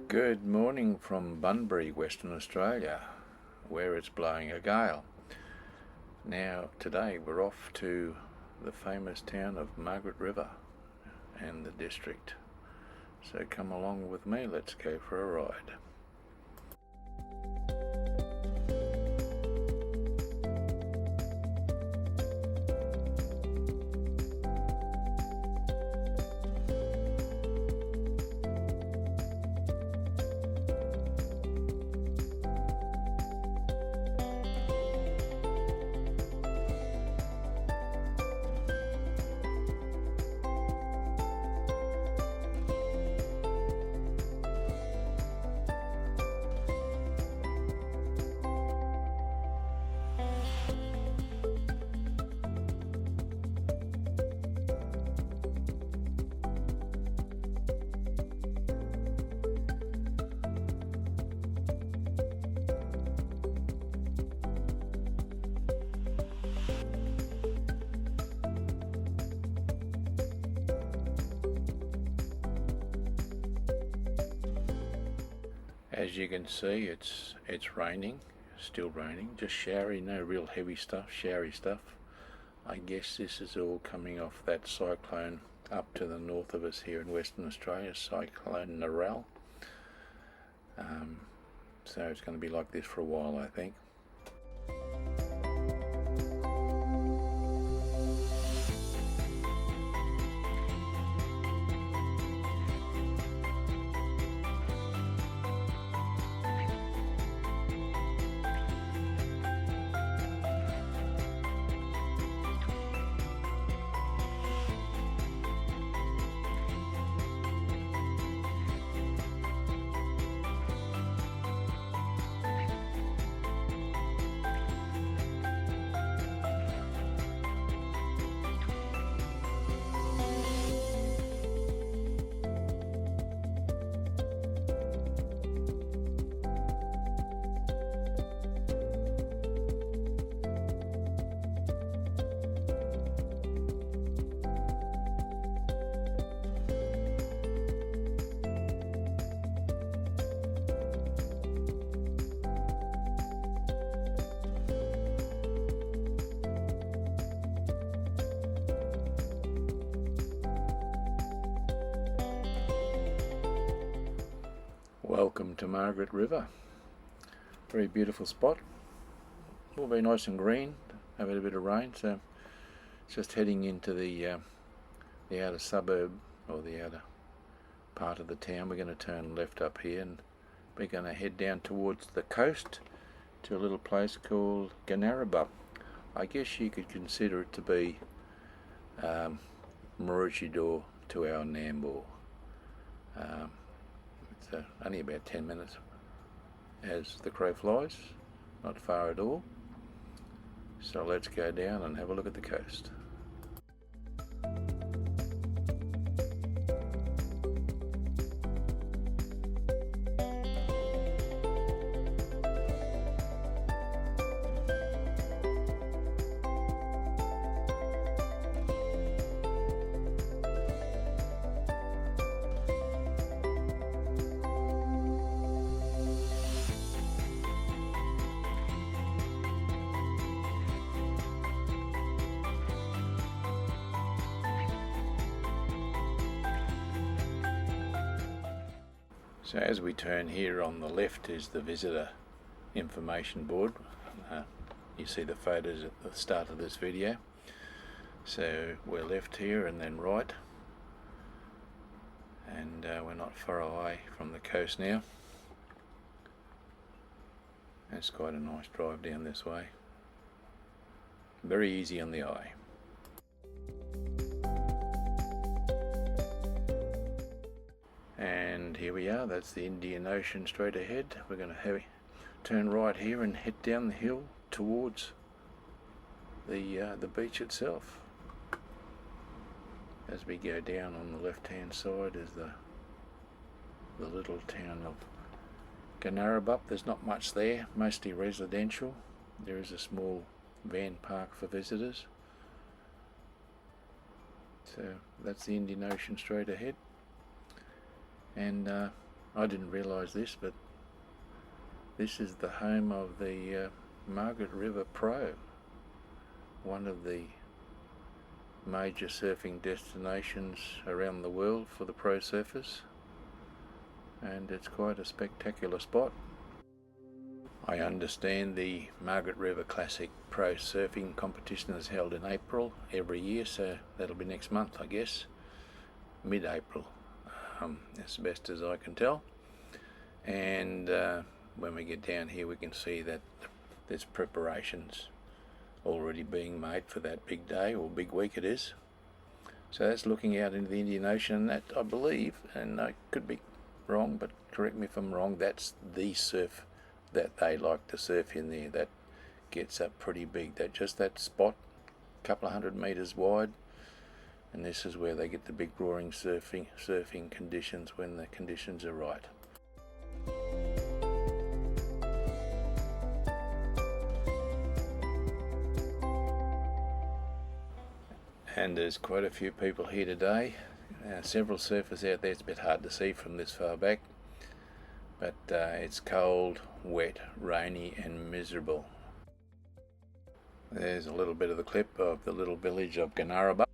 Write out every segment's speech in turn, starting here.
Good morning from Bunbury, Western Australia, where it's blowing a gale. Now, today we're off to the famous town of Margaret River and the district. So come along with me, let's go for a ride. As you can see, it's raining, still raining, just showery, no real heavy stuff, showery stuff. I guess this is all coming off that cyclone up to the north of us here in Western Australia, Cyclone Narelle. So it's going to be like this for a while, I think. Welcome to Margaret River. Very beautiful spot. Will be nice and green. Have had a bit of rain, so just heading into the outer suburb or the outer part of the town. We're going to turn left up here and we're going to head down towards the coast to a little place called Ganarabup. I guess you could consider it to be Maroochydore to our Nambour. It's only about 10 minutes as the crow flies, not far at all. So let's go down and have a look at the coast. So as we turn here, on the left is the visitor information board. You see the photos at the start of this video. So we're left here and then right, and we're not far away from the coast now. It's quite a nice drive down this way. Very easy on the eye. And here we are, that's the Indian Ocean straight ahead. We're going to turn right here and head down the hill towards the beach itself. As we go down, on the left hand side is the little town of Ganarabup. There's not much there, mostly residential. There is a small van park for visitors. So that's the Indian Ocean straight ahead. And I didn't realise this, but this is the home of the Margaret River Pro, one of the major surfing destinations around the world for the pro surfers, and it's quite a spectacular spot. I understand the Margaret River Classic Pro Surfing competition is held in April every year, so that'll be next month, I guess, mid-April, as best as I can tell. And when we get down here we can see that there's preparations already being made for that big day, or big week it is. So that's looking out into the Indian Ocean, and that, I believe, and I could be wrong, but correct me if I'm wrong, that's the surf that they like to surf in there. That gets up pretty big, that spot, a couple of 100 meters wide, and this is where they get the big roaring surfing conditions when the conditions are right. And there's quite a few people here today, several surfers out there. It's a bit hard to see from this far back, but it's cold, wet, rainy and miserable. There's a little bit of the clip of the little village of Ganaraba.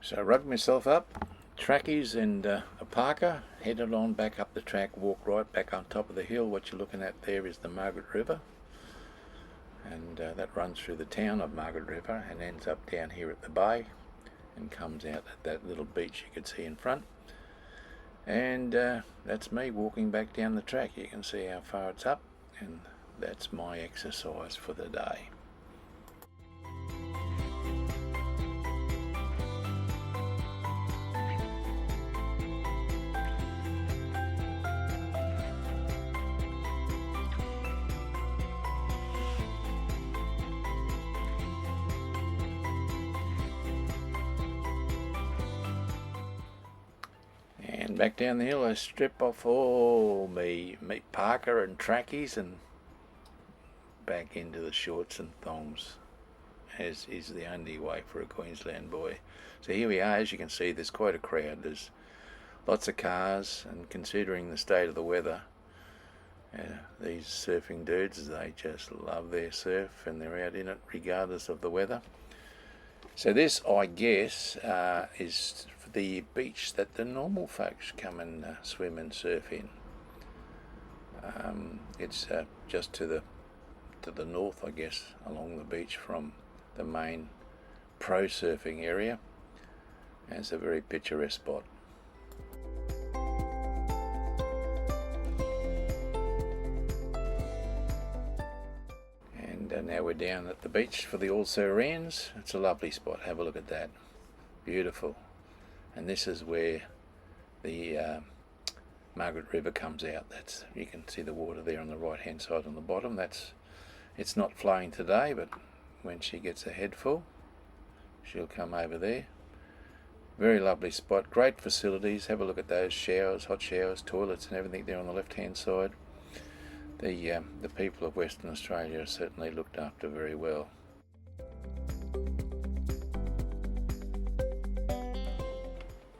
So rugged myself up, trackies and a parka, headed on back up the track, walk right back on top of the hill. What you're looking at there is the Margaret River, and that runs through the town of Margaret River and ends up down here at the bay and comes out at that little beach you can see in front. And that's me walking back down the track. You can see how far it's up, and that's my exercise for the day. And back down the hill I strip off all me parka and trackies and back into the shorts and thongs, as is the only way for a Queensland boy. So here we are. As you can see, there's quite a crowd. There's lots of cars, and considering the state of the weather, these surfing dudes, they just love their surf and they're out in it regardless of the weather. So this, I guess, is the beach that the normal folks come and swim and surf in. It's just to the north, I guess, along the beach from the main pro surfing area. And it's a very picturesque spot. And now we're down at the beach for the also-rans. It's a lovely spot. Have a look at that. Beautiful. And this is where the Margaret River comes out. You can see the water there on the right hand side on the bottom. It's not flowing today, but when she gets her head full, she'll come over there. Very lovely spot, great facilities. Have a look at those showers, hot showers, toilets and everything there on the left hand side. The people of Western Australia are certainly looked after very well.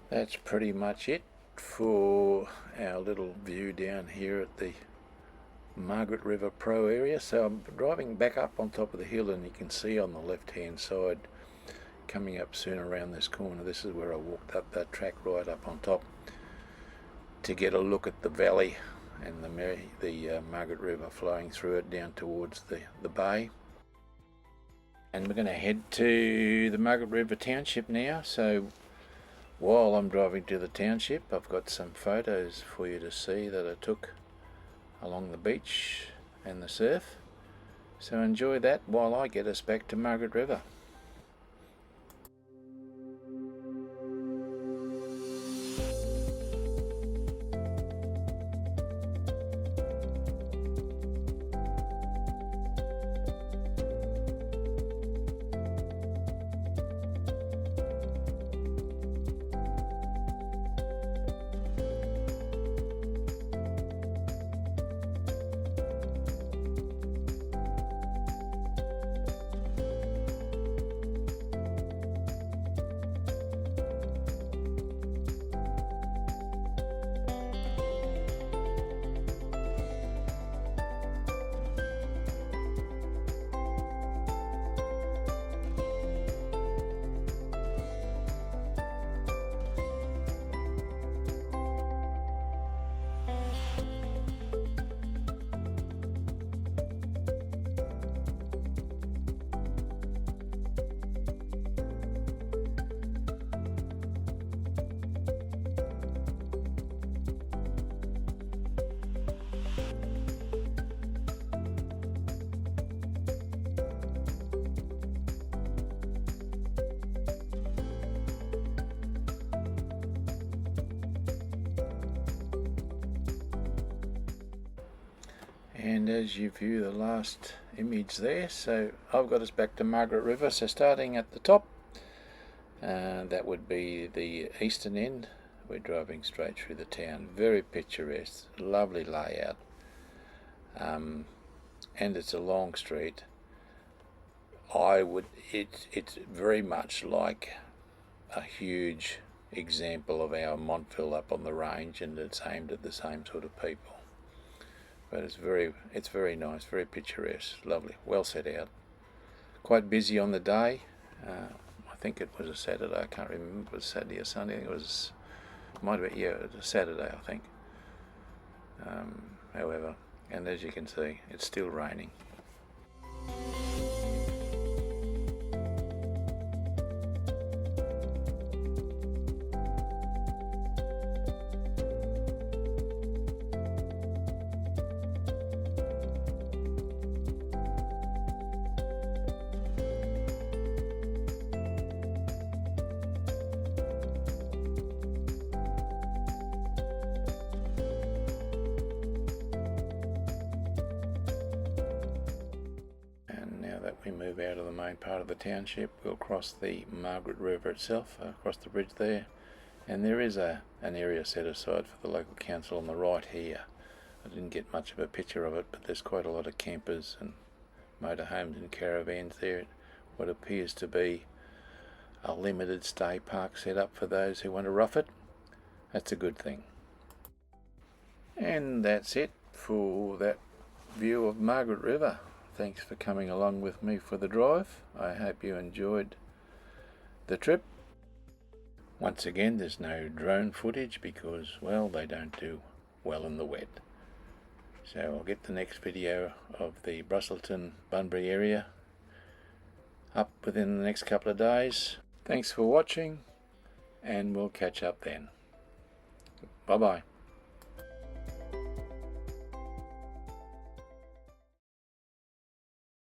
That's pretty much it for our little view down here at the Margaret River Pro area. So I'm driving back up on top of the hill, and you can see on the left hand side, coming up soon around this corner, this is where I walked up that track right up on top to get a look at the valley and the Margaret River flowing through it down towards the bay. And we're going to head to the Margaret River Township now. So while I'm driving to the township, I've got some photos for you to see that I took along the beach and the surf. So enjoy that while I get us back to Margaret River. And as you view the last image there, so I've got us back to Margaret River. So starting at the top, that would be the eastern end. We're driving straight through the town. Very picturesque, lovely layout, and it's a long street. It's very much like a huge example of our Montville up on the range, and it's aimed at the same sort of people. But it's very nice, very picturesque, lovely, well set out. Quite busy on the day. I think it was a Saturday. I can't remember if it was Saturday or Sunday. I think it might have been, yeah, it was a Saturday, I think. However, and as you can see, it's still raining. We move out of the main part of the township. We'll cross the Margaret River itself, across the bridge there, and there is an area set aside for the local council on the right here. I didn't get much of a picture of it, but there's quite a lot of campers and motorhomes and caravans there. What appears to be a limited stay park set up for those who want to rough it. That's a good thing. And that's it for that view of Margaret River. Thanks for coming along with me for the drive. I hope you enjoyed the trip. Once again, there's no drone footage because, well, they don't do well in the wet. So I'll get the next video of the Brusselton Bunbury area up within the next couple of days. Thanks for watching, and we'll catch up then. Bye bye.